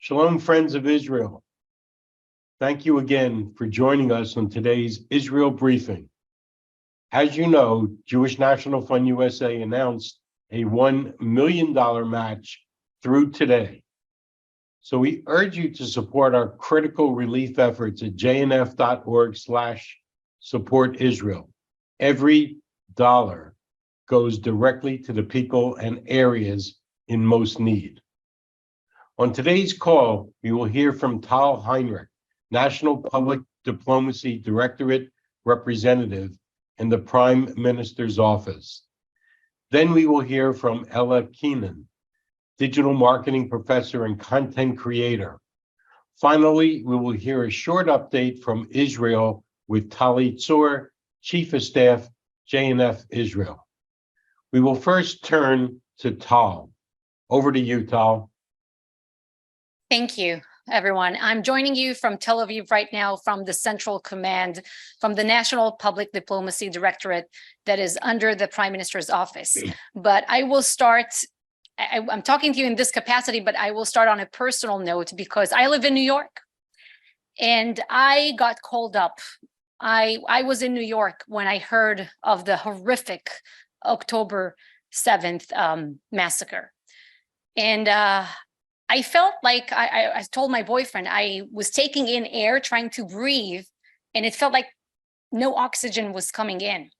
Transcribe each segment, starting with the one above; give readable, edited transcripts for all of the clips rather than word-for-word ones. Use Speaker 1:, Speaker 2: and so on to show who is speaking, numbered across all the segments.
Speaker 1: Shalom, friends of Israel. Thank you again for joining us on today's Israel briefing. As you know, Jewish National Fund USA announced a $1 million match through today. So we urge you to support our critical relief efforts at jnf.org/support Israel. Every dollar goes directly to the people and areas in most need. On today's call, we will hear from Heinrich, National Public Diplomacy Directorate Representative in the Prime Minister's Office. Then we will hear from Kenan, Digital Marketing Professor and Content Creator. Finally, we will hear a short update from Israel with Talia Tzour, Chief of Staff, JNF Israel. We will first turn to Tal. Over to you, Tal.
Speaker 2: Thank you, everyone. I'm joining you from Tel Aviv right now from the Central Command, from the National Public Diplomacy Directorate that is under the Prime Minister's office. But I will start, I'm talking to you in this capacity, but I will start on a personal note because I live in New York and I got called up. I was in New York when I heard of the horrific October 7th massacre. And I felt like I told my boyfriend I was taking in air, trying to breathe, and it felt like no oxygen was coming in.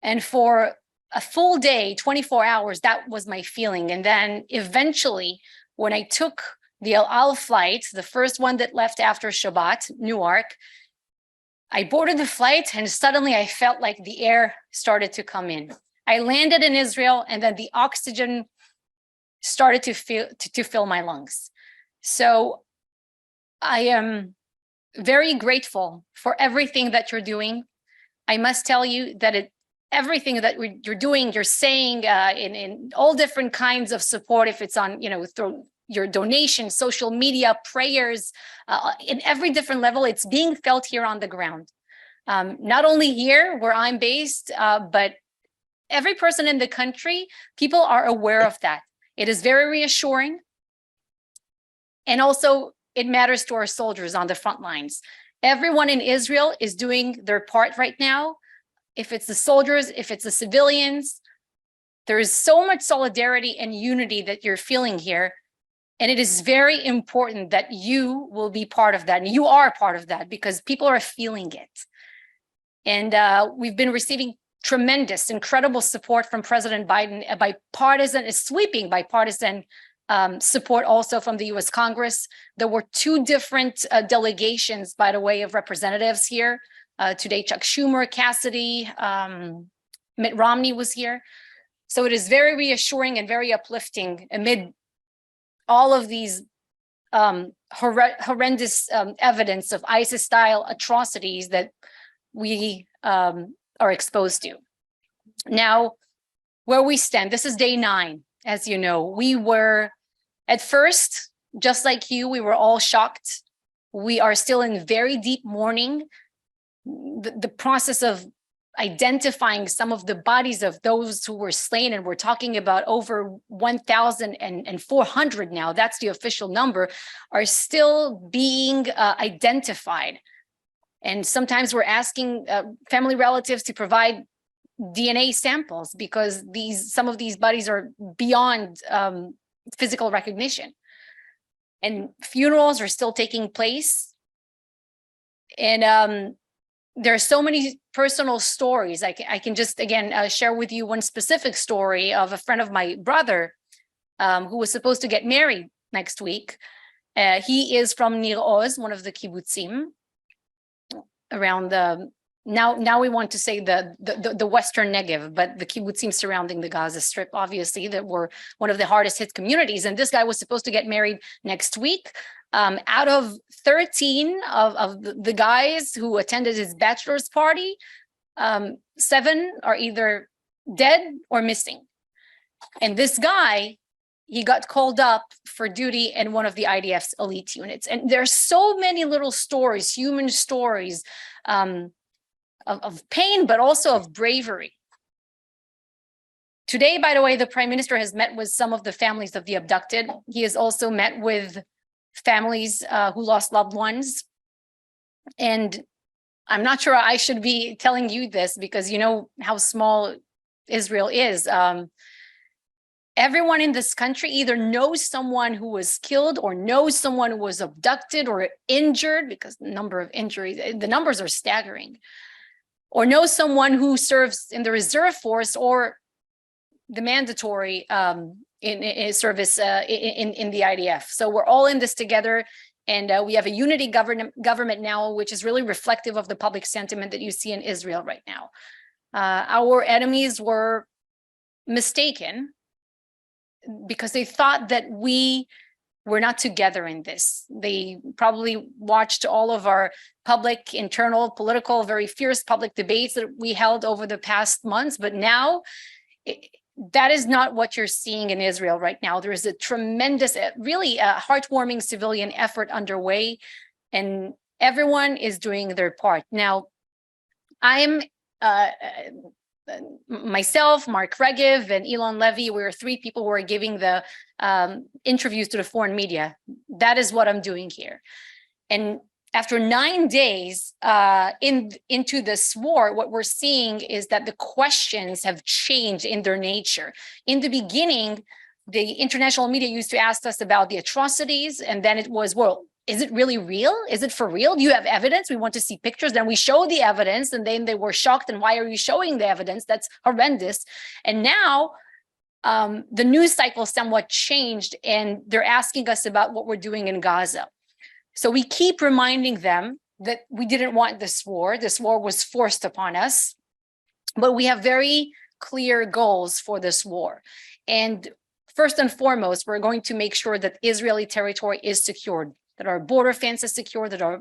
Speaker 2: And for a full day, 24 hours, that was my feeling. And then eventually, when I took the El Al flight, the first one that left after Shabbat, Newark, I boarded the flight and suddenly I felt like the air started to come in. I landed in Israel and then the oxygen started to fill my lungs. So I am very grateful for everything that you're doing. I must tell you that everything that you're doing, you're saying in all different kinds of support, if it's on, through your donations, social media, prayers, in every different level, it's being felt here on the ground. Not only here where I'm based, but every person in the country, people are aware of that. It is very reassuring. And also it matters to our soldiers on the front lines. Everyone in Israel is doing their part right now. If it's the soldiers, if it's the civilians, there is so much solidarity and unity that you're feeling here. And it is very important that you will be part of that. And you are part of that because people are feeling it. And we've been receiving tremendous, incredible support from President Biden, sweeping bipartisan support also from the US Congress. There were two different delegations, by the way, of representatives here. Today, Chuck Schumer, Cassidy, Mitt Romney was here. So it is very reassuring and very uplifting amid all of these horrendous evidence of ISIS-style atrocities that we are exposed to. Now, where we stand, this is day 9, as you know. We were, at first, just like you, we were all shocked. We are still in very deep mourning. The process of identifying some of the bodies of those who were slain, and we're talking about over 1,400 now, that's the official number, are still being identified. And sometimes we're asking family relatives to provide DNA samples because some of these bodies are beyond physical recognition. And funerals are still taking place. And there are so many personal stories. I can just, again, share with you one specific story of a friend of my brother who was supposed to get married next week. He is from Nir Oz, one of the kibbutzim, around now we want to say the Western Negev, but the kibbutzim surrounding the Gaza Strip, obviously, that were one of the hardest hit communities. And this guy was supposed to get married next week. Out of 13 of the guys who attended his bachelor's party, 7 are either dead or missing. And this guy, he got called up for duty in one of the IDF's elite units. And there's so many little stories, human stories of pain, but also of bravery. Today, by the way, the Prime Minister has met with some of the families of the abducted. He has also met with families who lost loved ones. And I'm not sure I should be telling you this because you know how small Israel is. Everyone in this country either knows someone who was killed or knows someone who was abducted or injured, because the number of injuries, the numbers are staggering, or knows someone who serves in the reserve force or the mandatory in service in the IDF. So we're all in this together. And we have a unity government now, which is really reflective of the public sentiment that you see in Israel right now. Our enemies were mistaken because they thought that we were not together in this. They probably watched all of our public, internal, political, very fierce public debates that we held over the past months. But now, that is not what you're seeing in Israel right now. There is a tremendous, really heartwarming civilian effort underway, and everyone is doing their part. Now, I'm myself, Mark Regev, and Elon Levy, we're three people who are giving the interviews to the foreign media. That is what I'm doing here. And after 9 days into this war, what we're seeing is that the questions have changed in their nature. In the beginning, the international media used to ask us about the atrocities, and then it was, well, is it really real? Is it for real? Do you have evidence? We want to see pictures. Then we show the evidence, and then they were shocked. And why are you showing the evidence? That's horrendous. And now the news cycle somewhat changed, and they're asking us about what we're doing in Gaza. So we keep reminding them that we didn't want this war. This war was forced upon us, but we have very clear goals for this war. And first and foremost, we're going to make sure that Israeli territory is secured, that our border fence is secure, that our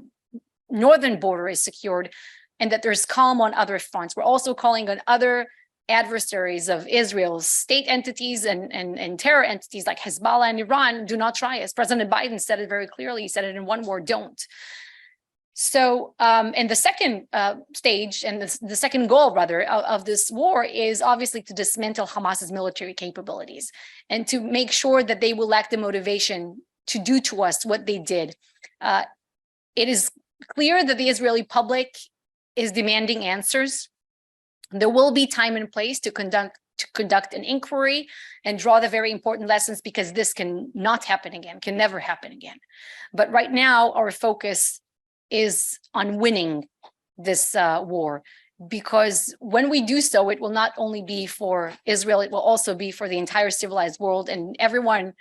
Speaker 2: northern border is secured, and that there's calm on other fronts. We're also calling on other adversaries of Israel's state entities and terror entities like Hezbollah and Iran, do not try us. President Biden said it very clearly. He said it in one word, don't. So, and the second stage and the second goal, rather, of this war is obviously to dismantle Hamas's military capabilities and to make sure that they will lack the motivation to do to us what they did. It is clear that the Israeli public is demanding answers. There will be time and place to conduct an inquiry and draw the very important lessons, because this can not happen again, can never happen again. But right now, our focus is on winning this war, because when we do so, it will not only be for Israel, it will also be for the entire civilized world and everyone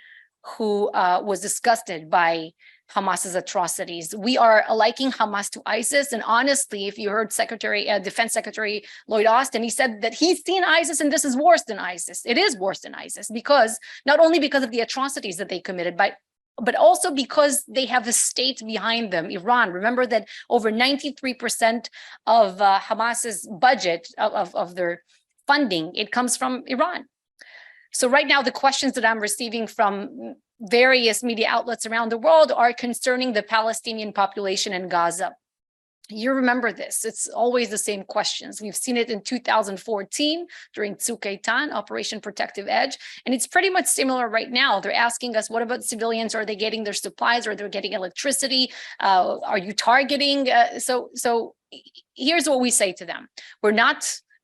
Speaker 2: who was disgusted by Hamas's atrocities. We are liking Hamas to ISIS. And honestly, if you heard Defense Secretary Lloyd Austin, he said that he's seen ISIS and this is worse than ISIS. It is worse than ISIS, because not only because of the atrocities that they committed, but also because they have a state behind them, Iran. Remember that over 93% of Hamas's budget, of their funding, it comes from Iran. So right now, the questions that I'm receiving from various media outlets around the world are concerning the Palestinian population in Gaza. You remember this. It's always the same questions. We've seen it in 2014 during Tzuk Eitan, Operation Protective Edge, and it's pretty much similar right now. They're asking us, what about civilians? Are they getting their supplies? Are they getting electricity? Are you targeting? So here's what we say to them.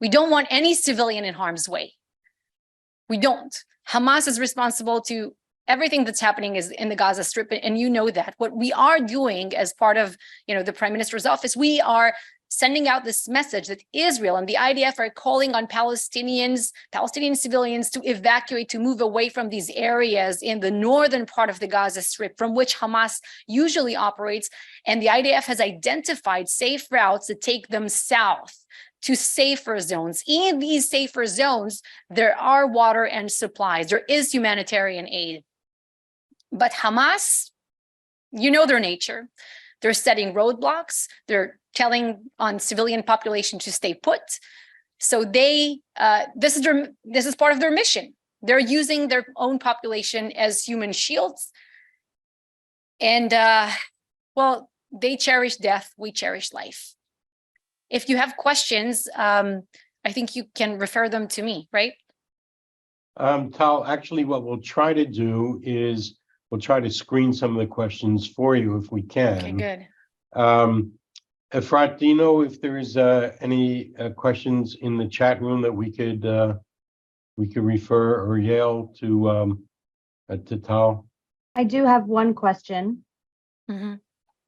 Speaker 2: We don't want any civilian in harm's way. We don't. Hamas is responsible to everything that's happening is in the Gaza Strip, and you know that. What we are doing as part of, the Prime Minister's office, we are sending out this message that Israel and the IDF are calling on Palestinian civilians to evacuate, to move away from these areas in the northern part of the Gaza Strip, from which Hamas usually operates. And the IDF has identified safe routes to take them south to safer zones. In these safer zones, there are water and supplies. There is humanitarian aid. But Hamas, you know their nature. They're setting roadblocks. They're telling on civilian population to stay put. So this is part of their mission. They're using their own population as human shields. And well, they cherish death. We cherish life. If you have questions, I think you can refer them to me, right?
Speaker 1: Tal, actually, what we'll try to do is we'll try to screen some of the questions for you if we can.
Speaker 2: Okay, good.
Speaker 1: Efrat, do you know if there's any questions in the chat room that we could refer or Yale to Tal?
Speaker 3: I do have one question.
Speaker 2: Mhm.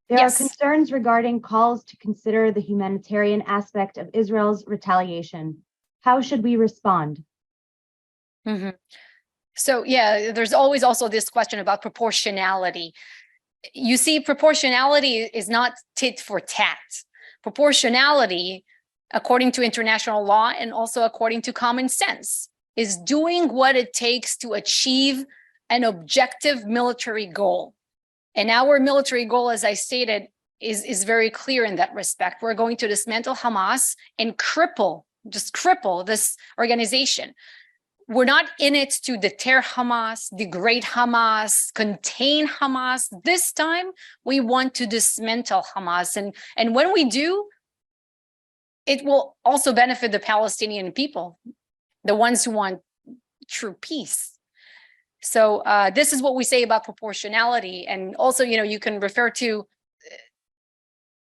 Speaker 3: There
Speaker 2: Yes.
Speaker 3: are concerns regarding calls to consider the humanitarian aspect of Israel's retaliation. How should we respond?
Speaker 2: Mhm. So yeah, there's always also this question about proportionality. You see, proportionality is not tit for tat. Proportionality, according to international law and also according to common sense, is doing what it takes to achieve an objective military goal. And our military goal, as I stated, is very clear in that respect. We're going to dismantle Hamas and just cripple this organization. We're not in it to deter Hamas, degrade Hamas, contain Hamas. This time, we want to dismantle Hamas. And when we do, it will also benefit the Palestinian people, the ones who want true peace. So this is what we say about proportionality. And also, you can refer to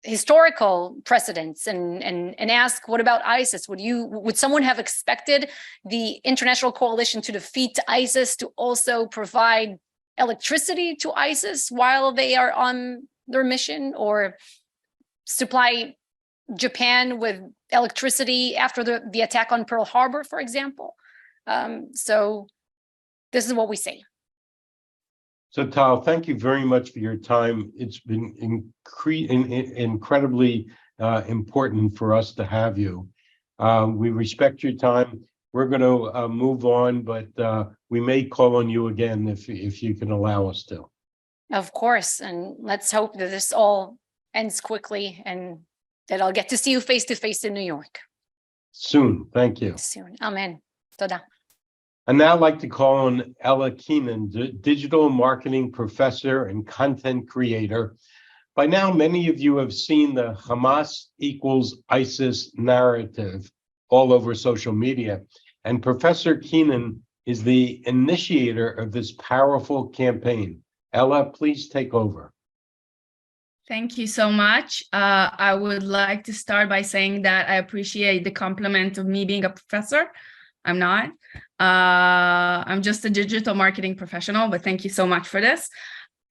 Speaker 2: historical precedents and ask, what about ISIS? Would someone have expected the international coalition to defeat ISIS to also provide electricity to ISIS while they are on their mission, or supply Japan with electricity after the attack on Pearl Harbor, for example? So this is what we say.
Speaker 1: So, Tal, thank you very much for your time. It's been incredibly important for us to have you. We respect your time. We're going to move on, but we may call on you again if you can allow us to.
Speaker 2: Of course, and let's hope that this all ends quickly and that I'll get to see you face to face in New York.
Speaker 1: Soon, thank you.
Speaker 2: Soon. Amen. Toda.
Speaker 1: I'd now like to call on Ella Kenan, digital marketing professor and content creator. By now, many of you have seen the Hamas equals ISIS narrative all over social media. And Professor Kenan is the initiator of this powerful campaign. Ella, please take over.
Speaker 4: Thank you so much. I would like to start by saying that I appreciate the compliment of me being a professor. I'm not. I'm just a digital marketing professional, but thank you so much for this.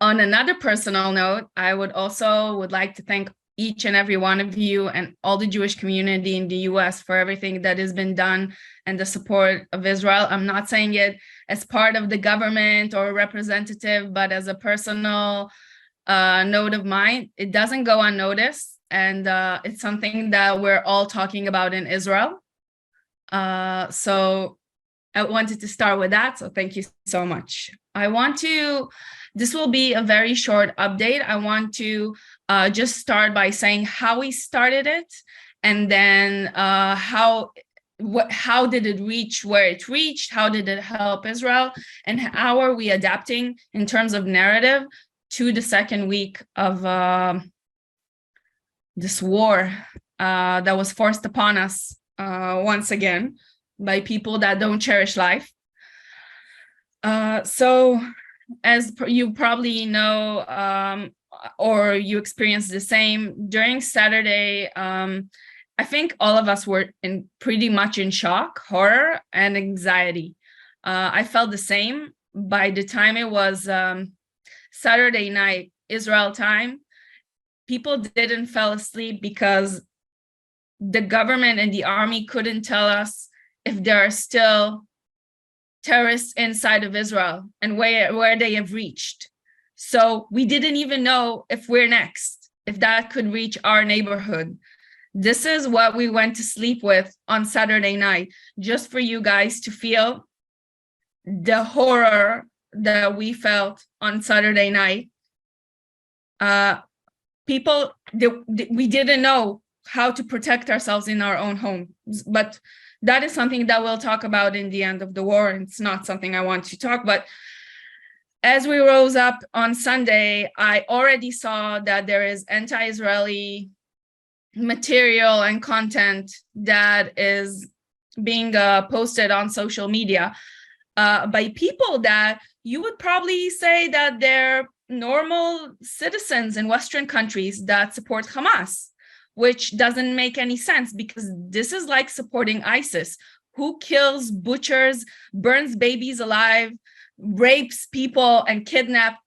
Speaker 4: On another personal note, I would like to thank each and every one of you and all the Jewish community in the US for everything that has been done and the support of Israel. I'm not saying it as part of the government or representative, but as a personal note of mine. It doesn't go unnoticed, and it's something that we're all talking about in Israel. So I wanted to start with that. So thank you so much. This will be a very short update. I want to just start by saying how we started it, and then how did it reach where it reached? How did it help Israel? And how are we adapting in terms of narrative to the second week of this war that was forced upon us once again by people that don't cherish life. So as you probably know, or you experienced the same, during Saturday, I think all of us were pretty much in shock, horror, and anxiety. I felt the same. By the time it was Saturday night, Israel time, people didn't fall asleep because the government and the army couldn't tell us if there are still terrorists inside of Israel and where they have reached. So we didn't even know if we're next, if that could reach our neighborhood. This is what we went to sleep with on Saturday night, just for you guys to feel the horror that we felt on Saturday night. We didn't know how to protect ourselves in our own homes, but that is something that we'll talk about in the end of the war. It's not something I want to talk, but as we rose up on Sunday, I already saw that there is anti-Israeli material and content that is being posted on social media. by people that you would probably say that they're normal citizens in Western countries that support Hamas, which doesn't make any sense because this is like supporting ISIS, who kills, butchers, burns babies alive, rapes people, and kidnaps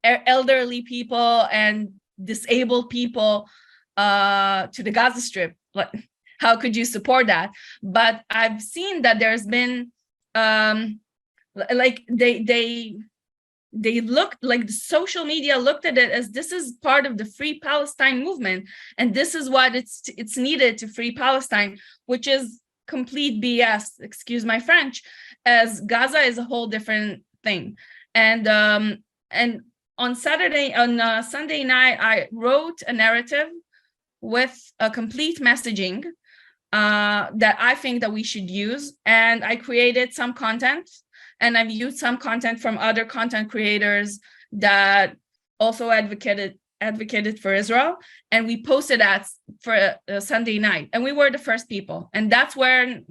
Speaker 4: elderly people and disabled people to the Gaza Strip. Like, how could you support that? But I've seen that there's been like they looked like the social media looked at it as this is part of the Free Palestine movement, and this is what it's needed to free Palestine, which is complete BS, excuse my French, as Gaza is a whole different thing. And on Sunday night, I wrote a narrative with a complete messaging that I think that we should use, and I created some content. And I've used some content from other content creators that also advocated for Israel. And we posted that for a Sunday night. And we were the first people. And that's where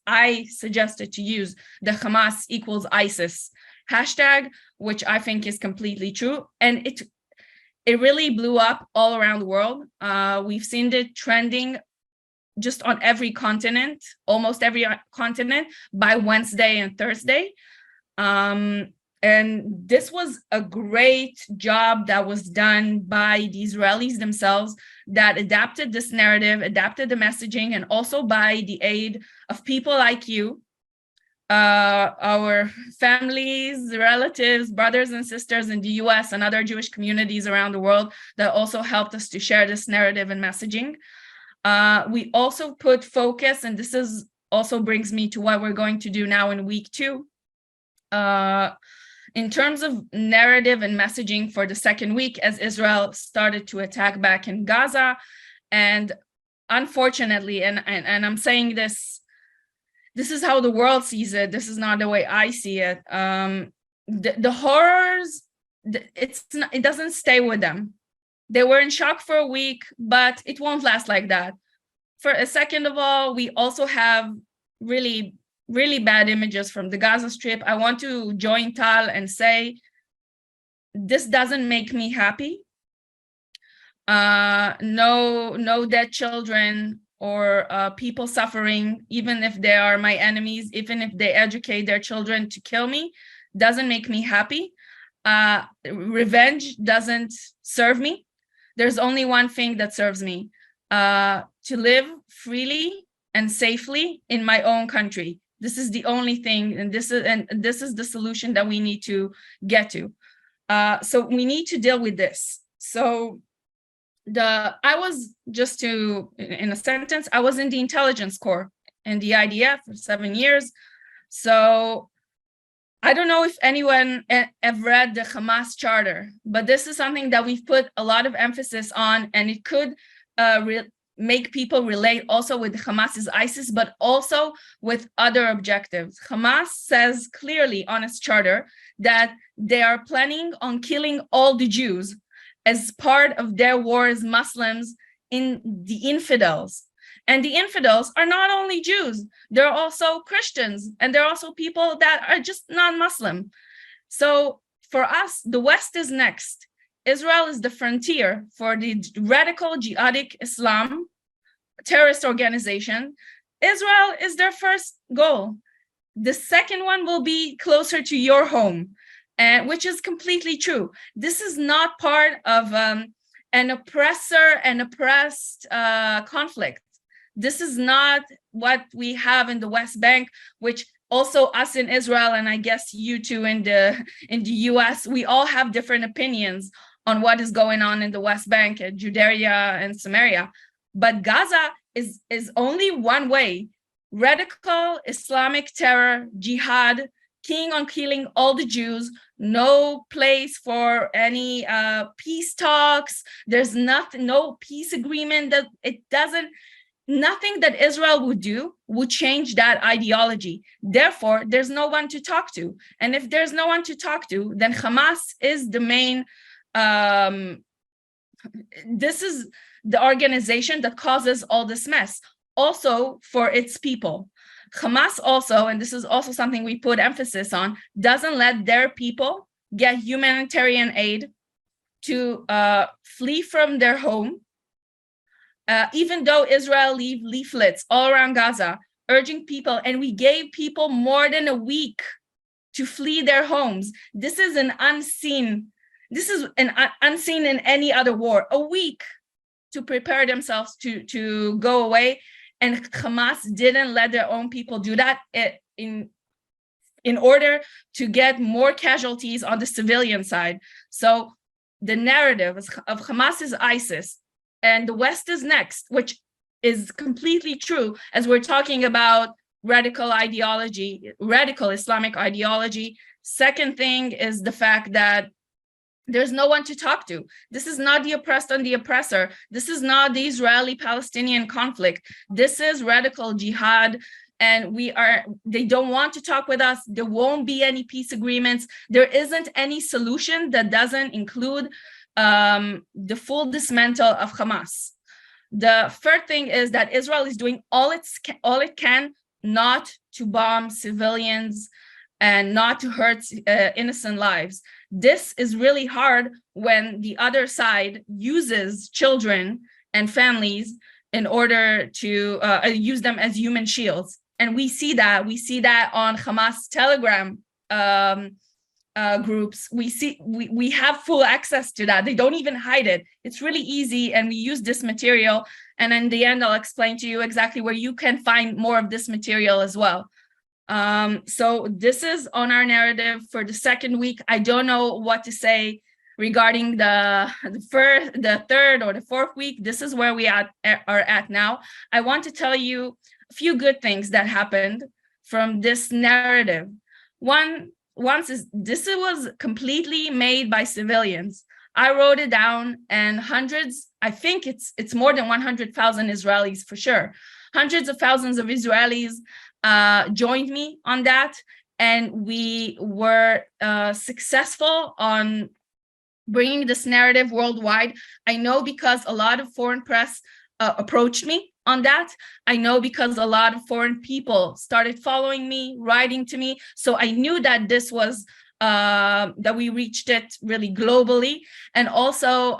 Speaker 4: I suggested to use the Hamas equals ISIS hashtag, which I think is completely true. And it really blew up all around the world. We've seen it trending just on every continent, almost every continent, by Wednesday and Thursday. And this was a great job that was done by the Israelis themselves that adapted this narrative, adapted the messaging, and also by the aid of people like you, our families, relatives, brothers and sisters in the US and other Jewish communities around the world that also helped us to share this narrative and messaging. We also put focus, and this is also brings me to what we're going to do now in week 2. In terms of narrative and messaging for the second week, as Israel started to attack back in Gaza. And unfortunately, and I'm saying this is how the world sees it. This is not the way I see it. The horrors, it doesn't stay with them. They were in shock for a week, but it won't last like that. For a second of all, we also have really bad images from the Gaza Strip. I want to join Tal and say, this doesn't make me happy. No dead children or people suffering, even if they are my enemies, even if they educate their children to kill me, doesn't make me happy. Revenge doesn't serve me. There's only one thing that serves me, to live freely and safely in my own country. This is the only thing, and this is the solution that we need to get to. So we need to deal with this. So I was, just to, in a sentence, I was in the intelligence corps in the IDF for 7 years. So I don't know if anyone have read the Hamas charter, but this is something that we've put a lot of emphasis on, and it could make people relate also with Hamas's ISIS, but also with other objectives. Hamas says clearly on its charter that they are planning on killing all the Jews as part of their war as Muslims in the infidels. And the infidels are not only Jews, they're also Christians, and they're also people that are just non-Muslim. So for us, the West is next. Israel is the frontier for the radical jihadic Islam terrorist organization. Israel is their first goal. The second one will be closer to your home, which is completely true. This is not part of an oppressor and oppressed conflict. This is not what we have in the West Bank, which also us in Israel, and I guess you too in the US, we all have different opinions on what is going on in the West Bank, Judea and Samaria. But Gaza is only one way. Radical Islamic terror, jihad, keen on killing all the Jews, no place for any peace talks. There's no peace agreement. Nothing that Israel would do would change that ideology. Therefore, there's no one to talk to. And if there's no one to talk to, then Hamas is the main, this is the organization that causes all this mess, also for its people. Hamas also, and this is also something we put emphasis on, doesn't let their people get humanitarian aid to flee from their home, even though Israel leave leaflets all around Gaza urging people, and we gave people more than a week to flee their homes. This is an unseen in any other war, a week to prepare themselves to go away. And Hamas didn't let their own people do that in order to get more casualties on the civilian side. So the narrative of Hamas is ISIS and the West is next, which is completely true as we're talking about radical ideology, radical Islamic ideology. Second thing is the fact that there's no one to talk to. This is not the oppressed and the oppressor. This is not the Israeli-Palestinian conflict. This is radical jihad, and they don't want to talk with us. There won't be any peace agreements. There isn't any solution that doesn't include the full dismantle of Hamas. The third thing is that Israel is doing all it can not to bomb civilians and not to hurt innocent lives. This is really hard when the other side uses children and families in order to use them as human shields. And we see that on Hamas Telegram groups. We have full access to that. They don't even hide it. It's really easy, and we use this material. And in the end, I'll explain to you exactly where you can find more of this material as well. So this is on our narrative for the second week. I don't know what to say regarding the third or the fourth week. This is where we are at now. I want to tell you a few good things that happened from this narrative. This was completely made by civilians. I wrote it down, and hundreds, I think it's more than 100,000 Israelis for sure. Hundreds of thousands of Israelis joined me on that, and we were successful on bringing this narrative worldwide. I know because a lot of foreign press approached me on that. I know because a lot of foreign people started following me, writing to me. So I knew that this was, that we reached it really globally. And also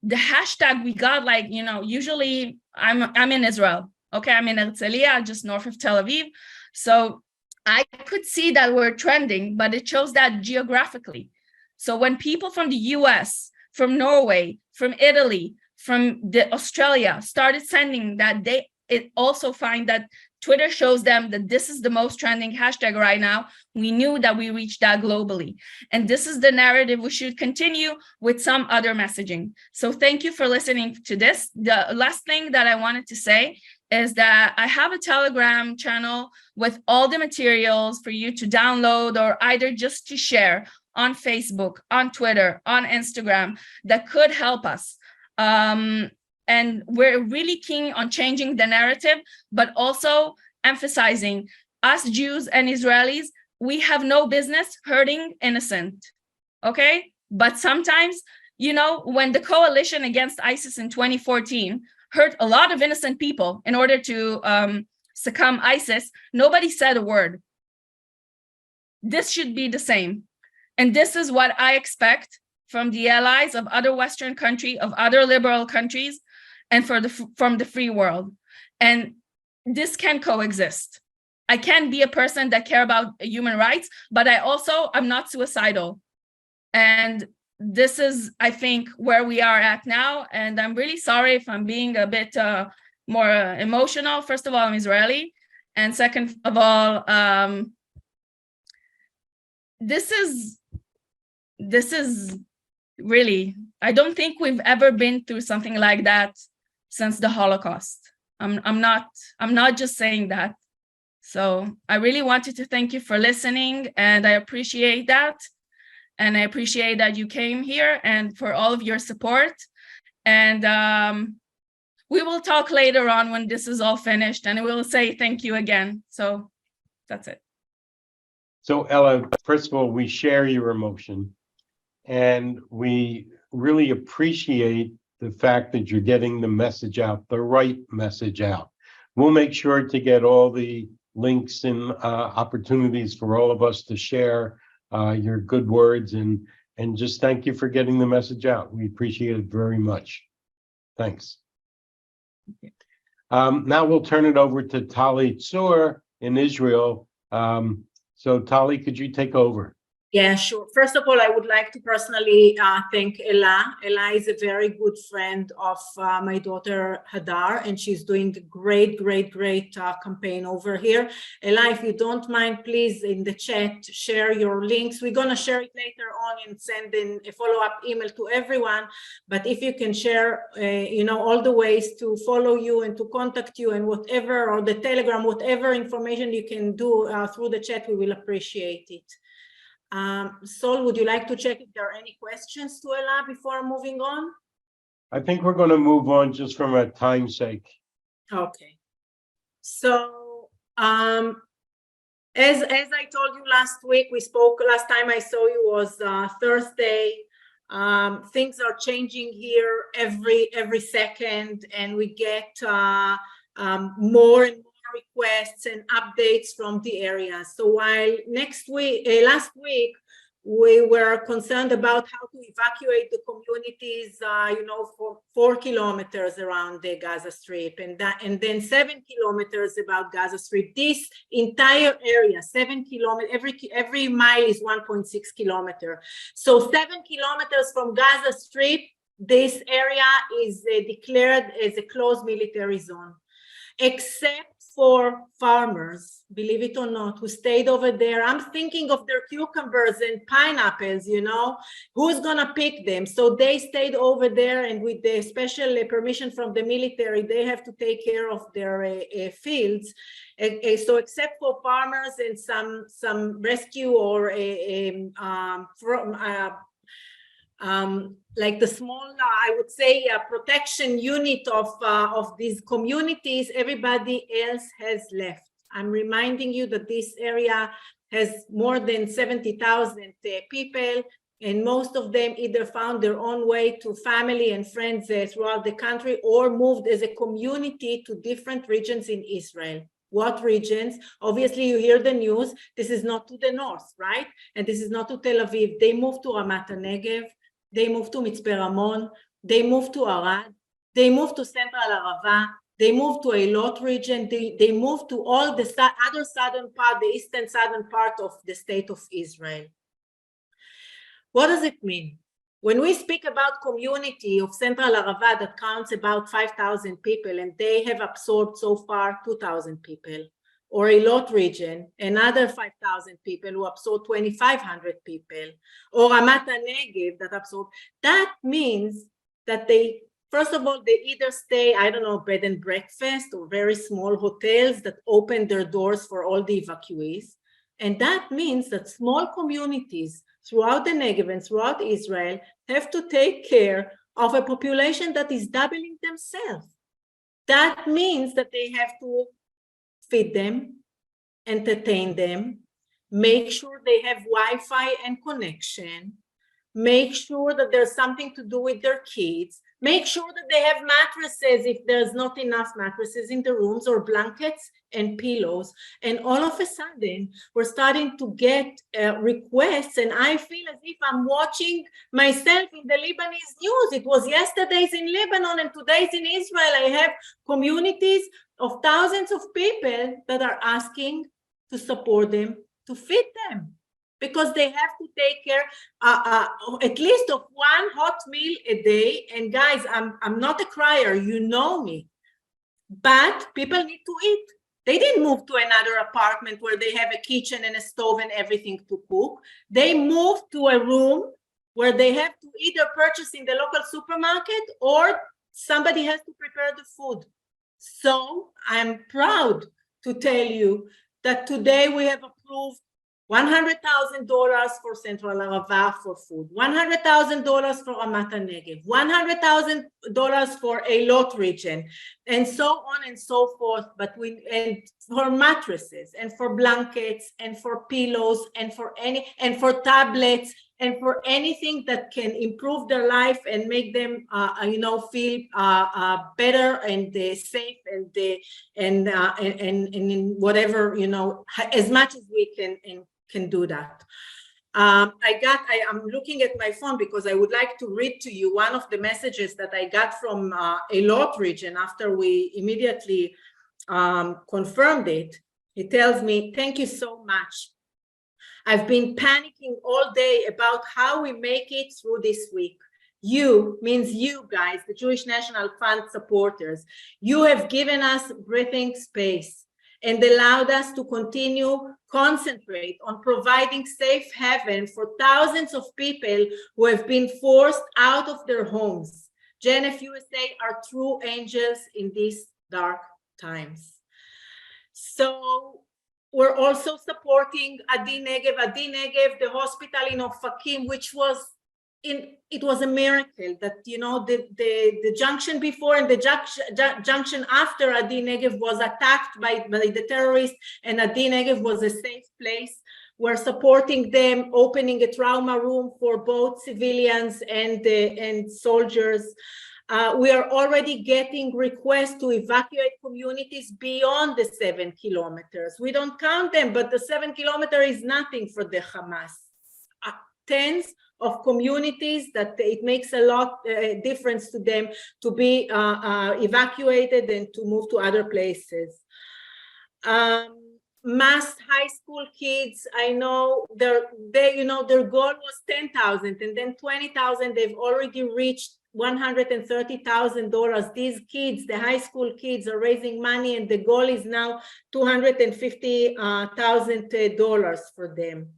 Speaker 4: the hashtag we got, like, usually I'm in Israel. Okay, I'm in Herzliya, just north of Tel Aviv. So I could see that we're trending, but it shows that geographically. So when people from the US, from Norway, from Italy, from Australia started sending that, it also find that Twitter shows them that this is the most trending hashtag right now. We knew that we reached that globally. And this is the narrative we should continue with some other messaging. So thank you for listening to this. The last thing that I wanted to say is that I have a Telegram channel with all the materials for you to download or either just to share on Facebook, on Twitter, on Instagram that could help us. And we're really keen on changing the narrative, but also emphasizing us Jews and Israelis, we have no business hurting innocent, okay? But sometimes, when the coalition against ISIS in 2014 hurt a lot of innocent people in order to succumb ISIS, nobody said a word. This should be the same. And this is what I expect from the allies of other Western countries, of other liberal countries, and from the free world. And this can coexist. I can be a person that care about human rights, but I'm not suicidal. And this is, I think, where we are at now. And I'm really sorry if I'm being a bit more emotional. First of all, I'm Israeli. And second of all, this is really, I don't think we've ever been through something like that since the Holocaust. I'm not just saying that. So I really wanted to thank you for listening, and I appreciate that. And I appreciate that you came here and for all of your support. And we will talk later on when this is all finished, and I will say thank you again. So that's it.
Speaker 1: So Ella, first of all, we share your emotion, and we really appreciate the fact that you're getting the message out, the right message out. We'll make sure to get all the links and opportunities for all of us to share your good words, and just thank you for getting the message out. We appreciate it very much. Thanks. Now we'll turn it over to Talia Tzour in Israel. So Tali, could you take over?
Speaker 5: Yeah, sure. First of all, I would like to personally thank Ella. Ella is a very good friend of my daughter Hadar, and she's doing a great campaign over here. Ella, if you don't mind, please in the chat share your links. We're gonna share it later on and send in a follow-up email to everyone. But if you can share, all the ways to follow you and to contact you and whatever, or the Telegram, whatever information you can do through the chat, we will appreciate it. Sol, would you like to check if there are any questions to Ella before moving on?
Speaker 1: I think we're going to move on just from a time sake.
Speaker 5: Okay. So, as I told you last week, we spoke, last time I saw you was Thursday. Things are changing here every second, and we get more and more requests and updates from the area. So while last week we were concerned about how to evacuate the communities, for 4 kilometers around the Gaza Strip, and then 7 kilometers about Gaza Strip. This entire area, 7 kilometers, every mile is 1.6 kilometers. So 7 kilometers from Gaza Strip, this area is declared as a closed military zone, except for farmers, believe it or not, who stayed over there. I'm thinking of their cucumbers and pineapples, who's gonna pick them? So they stayed over there, and with the special permission from the military, they have to take care of their fields. So except for farmers and some rescue or like the small, I would say, protection unit of these communities, everybody else has left. I'm reminding you that this area has more than 70,000 people, and most of them either found their own way to family and friends throughout the country, or moved as a community to different regions in Israel. What regions? Obviously, you hear the news. This is not to the north, right? And this is not to Tel Aviv. They moved to Ramat HaNegev. They moved to Mitzpe Ramon, they moved to Arad, they moved to Central Arava, they moved to Eilot region, they moved to all the other southern part, the eastern southern part of the state of Israel. What does it mean? When we speak about community of Central Arava that counts about 5,000 people, and they have absorbed so far 2,000 people, or Eilot region, another 5,000 people who absorb 2,500 people, or Ramat HaNegev that absorb. That means that they, first of all, they either stay, I don't know, bed and breakfast or very small hotels that open their doors for all the evacuees. And that means that small communities throughout the Negev and throughout Israel have to take care of a population that is doubling themselves. That means that they have to feed them, entertain them, make sure they have Wi-Fi and connection, make sure that there's something to do with their kids, make sure that they have mattresses if there's not enough mattresses in the rooms, or blankets and pillows. And all of a sudden, we're starting to get requests, and I feel as if I'm watching myself in the Lebanese news. It was yesterday's in Lebanon and today's in Israel. I have communities of thousands of people that are asking to support them, to feed them, because they have to take care at least of one hot meal a day. And guys, I'm not a crier, you know me, but people need to eat. They didn't move to another apartment where they have a kitchen and a stove and everything to cook. They moved to a room where they have to either purchase in the local supermarket, or somebody has to prepare the food. So I'm proud to tell you that today we have approved $100,000 for Central Arava for food, $100,000 for Ramat HaNegev, $100,000 for Eilot region, and so on and so forth. But and for mattresses, and for blankets, and for pillows, and for tablets, and for anything that can improve their life and make them, feel better and safe and in whatever, as much as we can do that. I'm looking at my phone because I would like to read to you one of the messages that I got from Elot region after we immediately confirmed it. He tells me, thank you so much. I've been panicking all day about how we make it through this week. You means you guys, the Jewish National Fund supporters. You have given us breathing space and allowed us to continue concentrate on providing safe haven for thousands of people who have been forced out of their homes. JNF-USA are true angels in these dark times. So we're also supporting Adi Negev, the hospital in Ofakim, which was it was a miracle that, the junction before and the junction after Adi Negev was attacked by the terrorists, and Adi Negev was a safe place. We're supporting them, opening a trauma room for both civilians and soldiers. We are already getting requests to evacuate communities beyond the 7 kilometers. We don't count them, but the 7 kilometers is nothing for the Hamas. Tens of communities that it makes a lot difference to them to be evacuated and to move to other places. Mass high school kids, I know their goal was 10,000 and then 20,000. They've already reached $130,000. These kids, the high school kids, are raising money, and the goal is now $250,000 for them.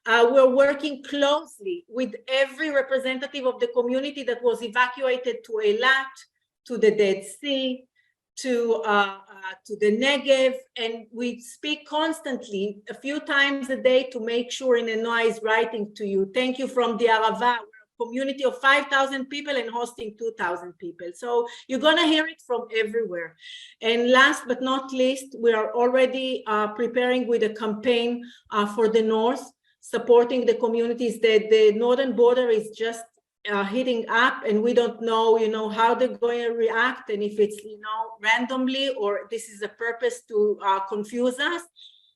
Speaker 5: We're working closely with every representative of the community that was evacuated to Eilat, to the Dead Sea, to the Negev, and we speak constantly, a few times a day, to make sure, and Noah is writing to you, thank you from the Arava, we're a community of 5,000 people and hosting 2,000 people. So you're gonna hear it from everywhere. And last but not least, we are already preparing with a campaign for the North, supporting the communities. That the northern border is just heating up, and we don't know, how they're going to react, and if it's, randomly, or this is a purpose to confuse us.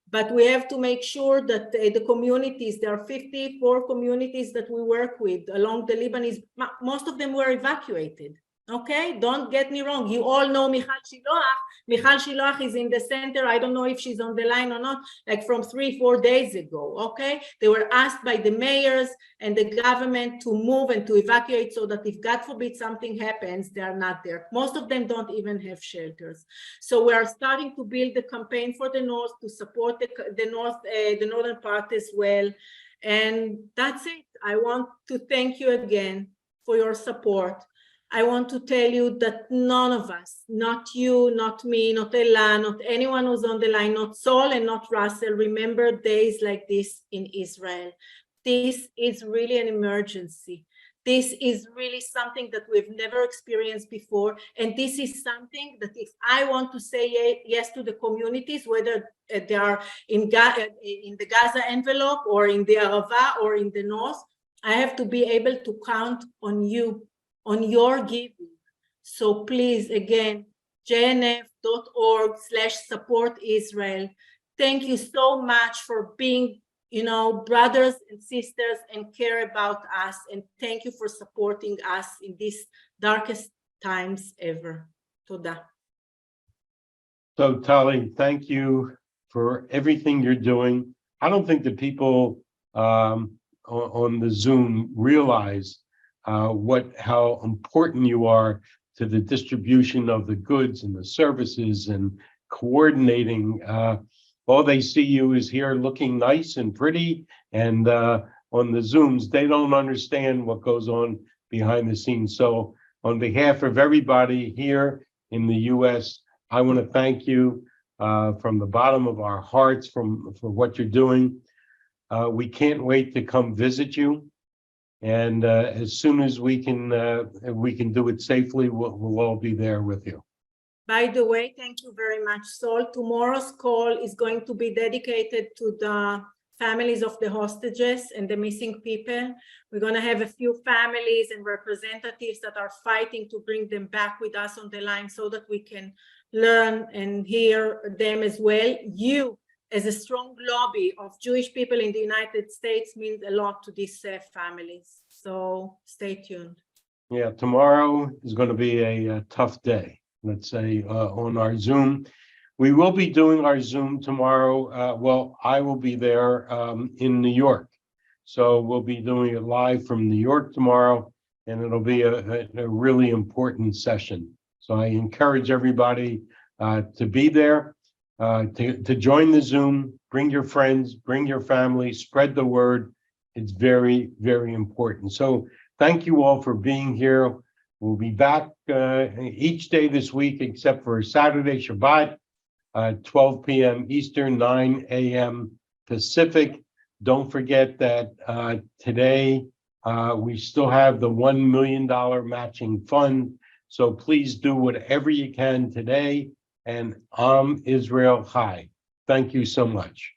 Speaker 5: But we have to make sure that the communities, there are 54 communities that we work with along the Lebanese, most of them were evacuated. Okay, don't get me wrong. You all know Michal Shiloach. Michal Shiloach is in the center. I don't know if she's on the line or not, like from 3-4 days ago. Okay, they were asked by the mayors and the government to move and to evacuate, so that if God forbid something happens, they are not there. Most of them don't even have shelters. So we are starting to build the campaign for the North to support the northern part as well. And that's it. I want to thank you again for your support. I want to tell you that none of us, not you, not me, not Ella, not anyone who's on the line, not Sol and not Russell, remember days like this in Israel. This is really an emergency. This is really something that we've never experienced before. And this is something that if I want to say yes to the communities, whether they are in the Gaza envelope or in the Arava or in the North, I have to be able to count on you, on your giving. So please, again, jnf.org/support Israel. Thank you so much for being, brothers and sisters and care about us. And thank you for supporting us in these darkest times ever. Toda.
Speaker 1: So, Tali, thank you for everything you're doing. I don't think the people on the Zoom realize how important you are to the distribution of the goods and the services and coordinating. All they see you is here looking nice and pretty, and on the Zooms, they don't understand what goes on behind the scenes. So on behalf of everybody here in the US, I want to thank you from the bottom of our hearts for what you're doing. We can't wait to come visit you. And as soon as we can do it safely, we'll all be there with you.
Speaker 5: By the way, thank you very much, Sol. Tomorrow's call is going to be dedicated to the families of the hostages and the missing people. We're going to have a few families and representatives that are fighting to bring them back with us on the line so that we can learn and hear them as well. You, as a strong lobby of Jewish people in the United States, means a lot to these families. So stay tuned.
Speaker 1: Yeah, tomorrow is going to be a tough day, let's say, on our Zoom. We will be doing our Zoom tomorrow. Well, I will be there in New York. So we'll be doing it live from New York tomorrow, and it'll be a really important session. So I encourage everybody to be there, to join the Zoom, bring your friends, bring your family, spread the word. It's very, very important. So thank you all for being here. We'll be back each day this week, except for Saturday, Shabbat, 12 p.m. Eastern, 9 a.m. Pacific. Don't forget that today we still have the $1 million matching fund. So please do whatever you can today. And Am Israel Chai. Thank you so much.